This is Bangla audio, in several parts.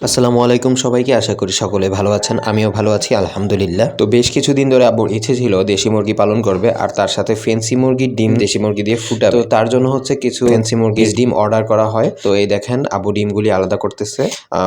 আসসালামু আলাইকুম সবাইকে, আশা করি সকলে ভালো আছেন। আমিও ভালো আছি আলহামদুলিল্লাহ। তো বেশ কিছুদিন ধরে আব্বুর ইচ্ছে ছিল দেশি মুরগি পালন করবে, আর তার সাথে ফেন্সি মুরগির ডিম দেশি মুরগি দিয়ে ফুটাবে। তো তার জন্য হচ্ছে কিছু ফেন্সি মুরগির ডিম অর্ডার করা হয়। তো এই দেখেন আব্বু ডিমগুলি আলাদা করতেছে,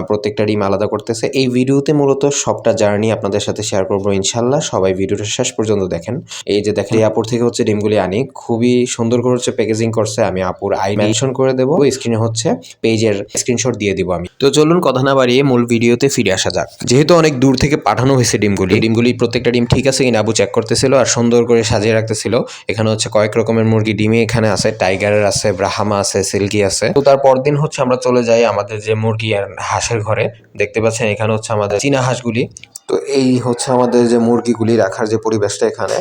প্রত্যেকটা ডিম আলাদা করতেছে। এই ভিডিওতে মূলত সবটা জার্নি আপনাদের সাথে শেয়ার করবো ইনশাল্লাহ। সবাই ভিডিওটা শেষ পর্যন্ত দেখেন। এই যে দেখেন আপুর থেকে হচ্ছে ডিমগুলি আনি, খুবই সুন্দর করে হচ্ছে প্যাকেজিং করছে। আমি আপুর আইডি মেনশন করে দেবো, স্ক্রিনে হচ্ছে পেজের স্ক্রিনশট দিয়ে দিব আমি। তো চলুন কথা না বাড়িয়ে মূল ভিডিওতে ফিরে আসা যাক। যেহেতু অনেক দূর থেকে পাঠানো হয়েছে ডিমগুলি প্রত্যেকটা ডিম ঠিক আছে কিনা আবু চেক করতেছিল আর সুন্দর করে সাজিয়ে রাখতেছিল। এখানে হচ্ছে কয়েক রকমের মুরগি ডিমে এখানে আছে, টাইগারের আছে, ব্রাহামা আছে, সিল্কি আছে। তো তার পরদিন হচ্ছে আমরা চলে যাই আমাদের যে মুরগি আর হাঁসের ঘরে। দেখতে পাচ্ছেন এখানে হচ্ছে আমাদের চীনা হাঁসগুলি। তো এই হচ্ছে আমাদের যে মুরগিগুলি রাখার যে পরিবেশটা, এখানে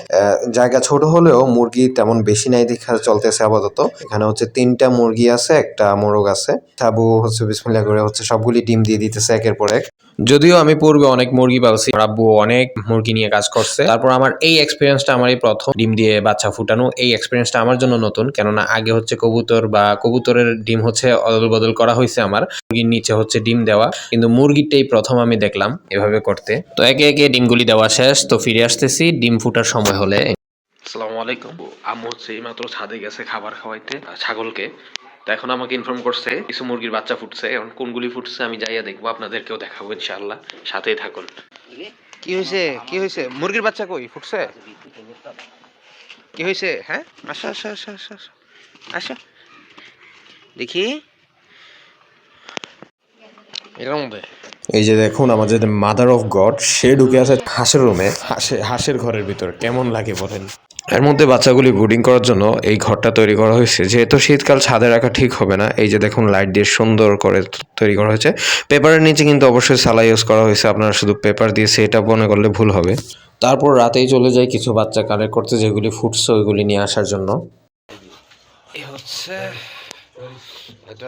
জায়গা ছোট হলেও মুরগি তেমন বেশি নাই দেখা চলতেছে আপাতত। এখানে হচ্ছে 3টা মুরগি আছে, একটা মোরগ আছে। আবু হচ্ছে বিসমিল্লাহ করে হচ্ছে সবগুলি ডিম দিয়ে দিতেছে একের পর এক। যদিও আমি পূর্বে অনেক মুরগি পালছি, আব্বু অনেক মুরগি নিয়ে কাজ করছে, তারপর আমার এই এক্সপিরিয়েন্সটা আমারই প্রথম ডিম দিয়ে বাচ্চা ফুটানো। এই এক্সপিরিয়েন্সটা আমার জন্য নতুন, কেননা আগে হচ্ছে কবুতরের ডিম হচ্ছে অদল বদল করা হয়েছে আমার, মুরগির নিচে হচ্ছে ডিম দেওয়া, কিন্তু মুরগিটাই প্রথম আমি দেখলাম এভাবে করতে। তো একে একে ডিমগুলি দেওয়া শেষ, তো ফিরে আসতেছি ডিম ফুটার সময় হলে। আসসালামু আলাইকুম। আম্মু হচ্ছে এইমাত্র ছাদে গেছে খাবার খাওয়াইতে ছাগলকে। তো এখন আমাকে ইনফর্ম করছে কিছু মুরগির বাচ্চা ফুটছে। এখন কোনগুলি ফুটছে আমি যাইয়া দেখবো, আপনাদেরকেও দেখাবো ইনশাআল্লাহ, সাথেই থাকুন। কি হয়েছে মুরগির বাচ্চা কই ফুটছে? কি হয়েছে? হ্যাঁ, আসো আসো আসো আসো আসো আসো দেখি এটার মধ্যে। এই যে দেখুন আমাদের মাদার অফ গড, সে ঢুকে আছে হাঁসের রুমে, হাঁসের ঘরের ভিতর। কেমন লাগে বলেন? এর মধ্যে বাচ্চাগুলি ব্রুডিং করার জন্য এই ঘরটা তৈরি করা হয়েছে। যেহেতু শীতকাল ছাদে রাখা ঠিক হবে না, এই যে দেখুন লাইট দিয়ে সুন্দর করে তৈরি করা হয়েছে। পেপারের নিচে কিন্তু অবশ্যই সালা ইউজ করা হয়েছে, আপনারা শুধু পেপার দিয়ে সেটা মনে করলে ভুল হবে। তারপর রাতেই চলে যায় কিছু বাচ্চা কালেক্ট করতে, যেগুলি ফুটছে ওইগুলি নিয়ে আসার জন্য। এ হচ্ছে এটা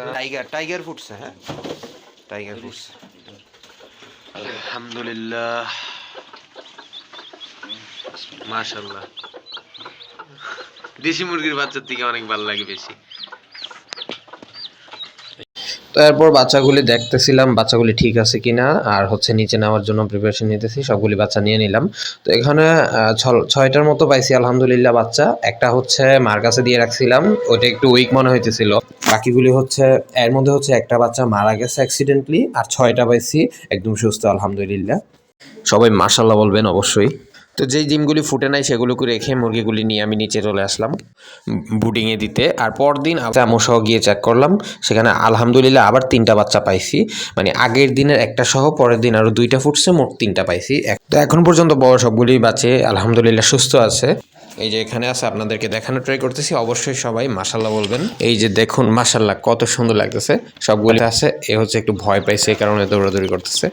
টাইগার ফুটছে। হ্যাঁ, টাইগার ফুটছে। আলহামদুলিল্লাহ, মাশাআল্লাহ। দেশি মুরগির বাচ্চার থেকে অনেক ভালো লাগে বেশি। তো এরপর বাচ্চাগুলি দেখতেছিলাম বাচ্চাগুলি ঠিক আছে কিনা, আর হচ্ছে নিচে নেওয়ার জন্য প্রিপারেশন নিতেছি। সবগুলি বাচ্চা নিয়ে নিলাম। তো এখানে 6টার মতো পাইছি আলহামদুলিল্লাহ বাচ্চা। একটা হচ্ছে মার কাছে দিয়ে রাখছিলাম, ওটা একটু উইক মনে হইতেছিল। বাকিগুলি হচ্ছে এর মধ্যে হচ্ছে একটা বাচ্চা মারা গেছে অ্যাক্সিডেন্টলি, আর 6টা পাইছি একদম সুস্থ আলহামদুলিল্লাহ। সবাই মাশাআল্লাহ বলবেন অবশ্যই। তো যেই ডিমগুলি ফুটে নাই সেগুলোকে রেখে মুরগিগুলি নিয়ে আমি নিচে চলে আসলাম বুডিংয়ে দিতে। আর পরদিন আম্মু সহ গিয়ে চেক করলাম, সেখানে আলহামদুলিল্লাহ আবার 3টা বাচ্চা পাইছি। মানে আগের দিনের একটা সহ পরের দিন আরও 2টা ফুটছে, মোট 3টা পাইছি। তো এখন পর্যন্ত বড় সবগুলি বাচ্চা আলহামদুলিল্লাহ সুস্থ আছে। এই যে এখানে আছে, আপনাদেরকে দেখানো ট্রাই করতেছি, অবশ্যই সবাই মাশাআল্লাহ বলবেন। এই যে দেখুন মাশাআল্লাহ কত সুন্দর লাগতেছে। সবগুলি আছে, এ হচ্ছে একটু ভয় পাইছে, এই কারণে দৌড়াদৌড়ি করতেছে।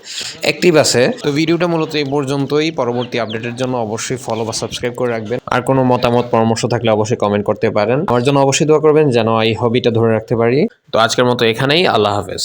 অ্যাক্টিভ আছে। তো ভিডিওটা মূলত এই পর্যন্তই। পরবর্তী আপডেটের জন্য অবশ্যই ফলো বা সাবস্ক্রাইব করে রাখবেন। আর কোনো মতামত পরামর্শ থাকলে অবশ্যই কমেন্ট করতে পারেন। আমার জন্য অবশ্যই দোয়া করবেন যেন এই হবিটা ধরে রাখতে পারি। তো আজকের মতো এখানেই, আল্লাহ হাফেজ।